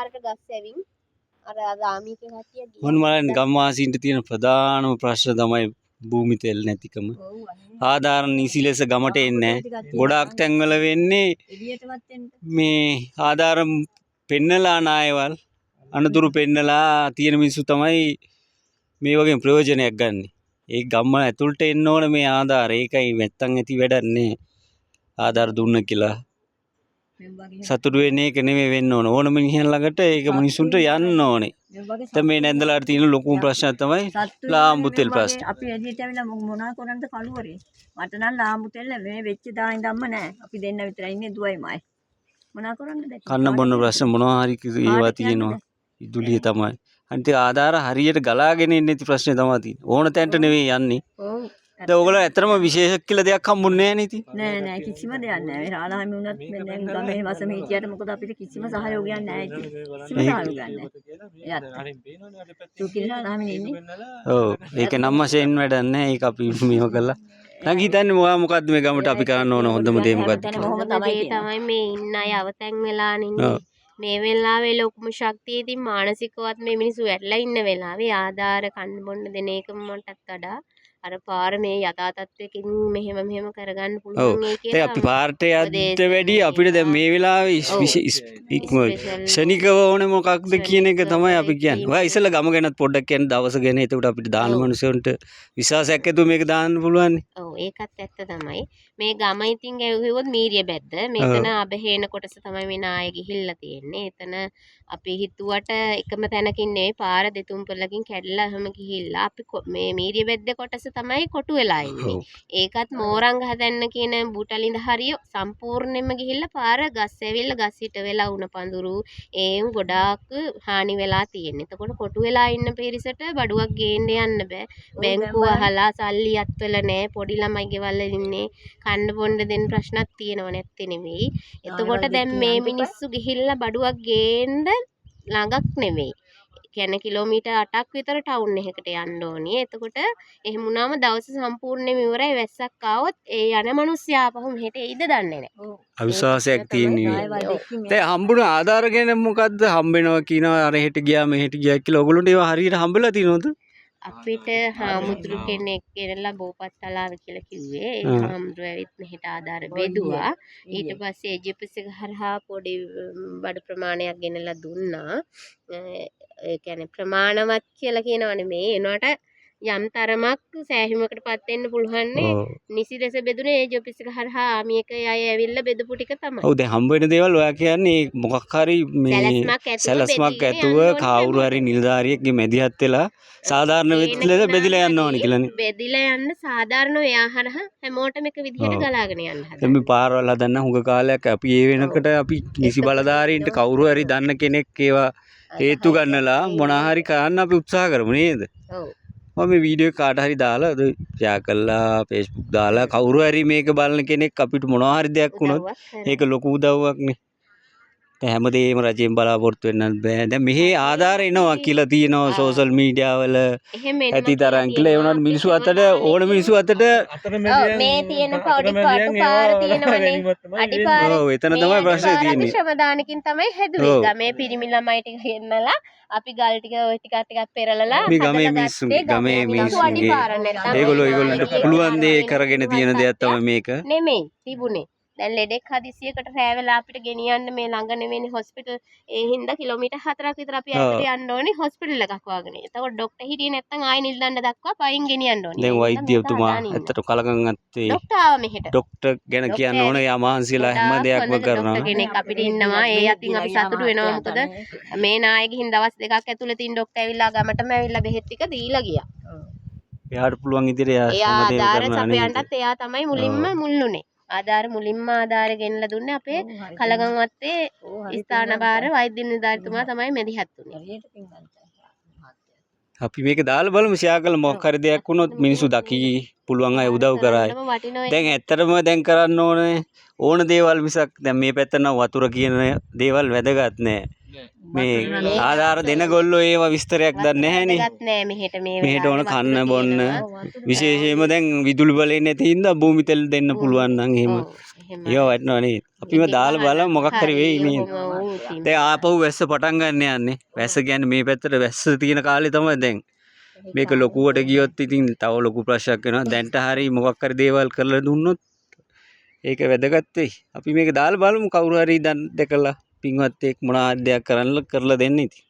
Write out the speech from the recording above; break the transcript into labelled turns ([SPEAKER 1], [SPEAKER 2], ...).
[SPEAKER 1] පාරට ගස් ඇවින් අර ආගාමික කට්ටිය ගියා.
[SPEAKER 2] මොන මලන් ගම්වාසීන්ට තියෙන ප්‍රධානම ප්‍රශ්න තමයි භූමි තෙල් නැතිකම. ආධාර නිසි ලෙස ගමට එන්නේ නැහැ. ගොඩාක් තැන්වල වෙන්නේ මේ ආධාර පෙන්නලා නායවල් අනතුරු පෙන්නලා තියෙන මිනිස්සු තමයි මේ වගේ ප්‍රයෝජනයක් ගන්න. ඒ ගම්ම ඇතුළට එන්න ඕන මේ ආධාර. ඒකයි නැත්තම් ඇති වැඩක් නෑ. ආධාර දුන්න කියලා සතුටු වෙන්නේ ඒක නෙමෙයි වෙන්න ඕන. ඕන මිනිහන් ළඟට ඒක මිනිසුන්ට යන්න ඕනේ. දැන් මේ නැන්දලාට තියෙන ලොකුම ප්‍රශ්නයක් තමයි ලාම්බු තෙල් ප්‍රශ්න.
[SPEAKER 3] අපි එළියට ඇවිල්ලා මොනවා කරන්නද කලුවරේ. මට නම් ලාම්බු තෙල් මේ වෙච්ච දා ඉඳන්ම නෑ. අපි දෙන්න විතරයි ඉන්නේ දුවයි මායි. මොනවා කරන්නද දැන්?
[SPEAKER 2] කන්න බොන්න ප්‍රශ්න මොනවා හරි ඒවා තියෙනවා. ඉදුලිය තමයි. අනිත් ආධාර හරියට ගලාගෙන ඉන්නේ නැති ප්‍රශ්නේ තමයි තියෙන්නේ. ඕන තැනට නෙවෙයි යන්නේ.
[SPEAKER 3] ඔව්.
[SPEAKER 2] දැන් ඔයගොල්ලෝ ඇත්තටම විශේෂ කියලා දෙයක් හම්බුන්නේ නැහැ නේද?
[SPEAKER 3] නෑ කිසිම දෙයක් නෑ. මේ රාලහාමි වුණත් දැන් ගමේ වසම හිටියට මොකද අපිට කිසිම සහයෝගයක් නෑ ඉතින්. කිසිම සහයෝගයක් නෑ. එයාත්. සුකිරාලහාමි ඉන්නේ.
[SPEAKER 2] ඔව්. ඒක නම් වශයෙන් වැඩක් නෑ. ඒක අපි මේව කළා. නැග හිතන්නේ මොකද්ද මේ ගමට අපි කරන්න ඕන හොඳම දේ මොකද්ද?
[SPEAKER 1] තමයි මේ ඉන්න අය අවතැන් වෙලා ඉන්නේ. මේ වෙලාවේ ලොකුම ශක්තිය ඉතින් මානසිකවත් මේ මිනිස්සු වැටලා ඉන්න වෙලාවේ ආධාර කන්න බොන්න දෙන එක මටත් වඩා අර පාර මේ යථා තත්ත්වයකින් මෙහෙම කරගන්න පුළුවන් ඒ
[SPEAKER 2] කියන්නේ අපි පාරට යද්ද වැඩි අපිට දැන් මේ වෙලාවේ ශනිකව ඕනේ මොකක්ද කියන එක තමයි අපි කියන්නේ. ඔයා ඉස්සෙල්ලා ගම ගැනත් පොඩ්ඩක් කියන්න දවස ගැන. එතකොට අපිට දාන මිනිස්සුන්ට විශ්වාසයක් ඇතුව මේක දාන්න පුළුවන්.
[SPEAKER 1] ඔව් ඒකත් ඇත්ත තමයි. මේ ගම ඉතින් කිව්වොත් මීරිය බැද්ද. මෙතන අබහේන කොටස තමයි මේ නාය ගිහිල්ලා තියෙන්නේ. එතන අපි හිතුවට එකම තැනකින් නෙවෙයි පාර දෙතුන් පොලකින් කැඩලා හැම ගිහිල්ලා අපි මේ මීරිය බැද්ද කොටස තමයි කොටු වෙලා ඉන්නේ. ඒකත් මෝරංග හදන්න කියන බුටලින්ද හරිය සම්පූර්ණයෙන්ම ගිහිල්ලා පාර ගස් ඇවිල්ලා ගස් හිට වෙලා උණ පඳුරු ඒම් ගොඩාක් හානි වෙලා තියෙන්නේ. එතකොට කොටු වෙලා ඉන්න පිරිසට බඩුවක් ගේන්න යන්න බෑ. බැංකුව අහලා සල්ලි අත්වල නෑ. පොඩි ළමයි ගෙවල් ඉන්නේ. කන්න බොන්න දෙන්න ප්‍රශ්නක් තියෙනව නැත්තේ නෙමෙයි. එතකොට දැන් මේ මිනිස්සු ගිහිල්ලා බඩුවක් ගේන්න ළඟක් නෙමෙයි. කියන්නේ කිලෝමීටර් 8ක් විතර ටවුන් එකකට යන්න ඕනේ. එතකොට එහෙම වුණාම දවස සම්පූර්ණයෙන්ම ඉවරයි. වැස්සක් ආවොත් ඒ යන මිනිස්සයා ආපහු මෙහෙට එයිද දන්නේ නැහැ.
[SPEAKER 2] අවිශ්වාසයක් තියෙන්නේ. දැන් හම්බුන ආධාර ගැන මොකද්ද හම්බෙනවා කියනවා අර හෙට ගියා මෙහෙට ගියා කියලා. ඔයගොල්ලන්ට ඒවා හරියට හම්බෙලා තියෙනවද?
[SPEAKER 1] අපිට හාමුදුරු කෙනෙක් ගෙනලා බෝපත්තලාව කියලා කිව්වේ. ඒ හාමුදුරු ඇවිත් මෙහෙට ආධාර බෙදුවා. ඊට පස්සේ එජිපස් එක හරහා පොඩි බඩ ප්‍රමාණයක් ගෙනලා දුන්නා. ඒ කියන්නේ ප්‍රමාණවත් කියලා කියනවනේ මේ එනකොට යම් තරමක් සෑහීමකටපත් වෙන්න පුළුවන්නේ. නිසිදස බෙදුනේ එජිපස් එක හරහා ආමියක අය ඇවිල්ලා බෙදපු ටික තමයි.
[SPEAKER 2] ඔව් දැන් හම්බ වෙන දේවල් ඔයා කියන්නේ මොකක් හරි මේ සැලස්මක් ඇතුව කවුරු හරි නිලධාරියෙක්ගේ මැදිහත් වෙලා සාධාරණ වෙද්දී බෙදිලා යන්න ඕනේ කියලානේ.
[SPEAKER 1] බෙදිලා යන්න සාධාරණ එයා හරහා හැමෝටම එක විදිහට ගලාගෙන යන්න හදනවා.
[SPEAKER 2] දැන් මේ පාරවල් හදන්න හුඟ කාලයක් අපි ඒ වෙනකොට අපි නිසි බලධාරීන්ට කවුරු හරි දන්න කෙනෙක් ඒවා හේතු ගන්නලා මොනවා හරි කරන්න අපි උත්සාහ කරමු නේද?
[SPEAKER 1] ඔව්.
[SPEAKER 2] මම මේ වීඩියෝ කාට හරි දාලා ෂෙයා කළා Facebook දාලා කවුරු හරි මේක බලන කෙනෙක් අපිට මොනවා හරි දෙයක් වුණොත් ඒක ලොකු උදව්වක් නේ. දැන් හැමදේම රජයෙන් බලාපොරොත්තු වෙන්නත් බෑ. දැන් මෙහි ආධාර එනවා කියලා තියෙනවා සෝෂල් මීඩියා වල ඇති තරම් කියලා. ඒ වුණාට මිනිස්සු අතට ඕන මිනිස්සු අතට
[SPEAKER 1] මේ තියෙන පොඩි කටු පාර තියෙනවනේ. අඩිපාර.
[SPEAKER 2] ඔව් එතන තමයි ප්‍රශ්නේ තියෙන්නේ.
[SPEAKER 1] ශ්‍රමදානකින් තමයි හැදුවේ. ගමේ පිරිමි ළමයි ටික ගෙන්නලා අපි ගල් ටික ওই ටිකක් පෙරලලා
[SPEAKER 2] මේ ගමේ මිනිස්සුන්ගේ ඒගොල්ලන්ට පුළුවන් දේ කරගෙන තියෙන දෙයක් තමයි මේක.
[SPEAKER 1] නෙමෙයි තිබුණේ. දැන් ලෙඩෙක් හදිසියකට රෑ වෙලා අපිට ගෙනියන්න මේ ළඟ නෙවෙයි හොස්පිටල්. ඒ හින්දා කිලෝමීටර් 4ක් විතර අපි ඇතුලට යන්න ඕනේ හොස්පිටල් එකක් වගේ. එතකොට ડોක්ටර් හිටියේ නැත්නම් ආයෙ නිල්දන්න දක්වා පයින් ගෙනියන්න ඕනේ.
[SPEAKER 2] දැන් වෛද්‍යතුමා ඇත්තට කලකම් අත්තේ
[SPEAKER 1] ડોක්ටර් ආව මෙහෙට.
[SPEAKER 2] ડોක්ටර් ගැන කියන්න ඕනේ යා මහන්සියලා හැම දෙයක්ම කරනවා.
[SPEAKER 1] කෙනෙක් අපිට ඉන්නවා. ඒ අතින් අපි සතුටු වෙනවා. මොකද මේ නාය ගිහින් දවස් දෙකක් ඇතුළත ඉන්න ડોක්ටර් ඇවිල්ලා ගමටම ඇවිල්ලා බෙහෙත් ටික දීලා ගියා.
[SPEAKER 2] එයාට පුළුවන් ඉදිරියට
[SPEAKER 1] එයා ආධාර සපයන්නත් එයා තමයි මුලින්ම මුල්ුනේ. ආධාර මුලින්ම ආධාර ගෙනලා දුන්නේ අපේ කලගම් වත්තේ ස්ථානභාර වෛද්‍ය නිලධාරිතුමා තමයි මෙදිහත් උනේ.
[SPEAKER 2] අපි මේක දාලා බලමු ෂෙයා කළ මොකක් හරි දෙයක් වුණොත් මිනිස්සු දකි පුළුවන් අය උදව් කරායි. දැන් ඇත්තටම දැන් කරන්න ඕන දේවල් මිසක් දැන් මේ පැත්ත නම් වතුර කියන දේවල් වැදගත් නෑ. මේ ආධාර දෙන ගොල්ලෝ ඒවා විස්තරයක් දන්නේ නැහැනේ.
[SPEAKER 1] වැදගත් නෑ මෙහෙට මේ
[SPEAKER 2] මෙහෙට ඕන
[SPEAKER 1] වෙලාවේ
[SPEAKER 2] කන්න
[SPEAKER 1] වතුර
[SPEAKER 2] බොන්න
[SPEAKER 1] තියෙනවා.
[SPEAKER 2] විශේෂයෙන්ම දැන් විදුලි බලේ නැති හින්දා භූමි තෙල් දෙන්න පුළුවන් නම් එහෙම
[SPEAKER 1] ඔව්, එහෙම.
[SPEAKER 2] ඒවා වටනවා නේද? අපිම දාලා බලමු මොකක් හරි වෙයි නේද?
[SPEAKER 1] ඔහොම වූ ඉතින්.
[SPEAKER 2] දැන් ආපහු වැස්ස පටන් ගන්න යන්නේ. වැස්ස කියන්නේ මේ පැත්තට වැස්ස තියෙන කාලේ තමයි දැන්. මේක ලොකුවට ගියොත් ඉතින් තව ලොකු ප්‍රශ්නයක් වෙනවා. දැන්ට හරි මොකක් හරි දේවල් කරලා දුන්නොත් ඒක වැදගත් වෙයි. අපි මේක දාලා බලමු කවුරු හරි දැකලා පින්වත් එක් මොනවා දෙයක් කරලා දෙන්න ඉතින්.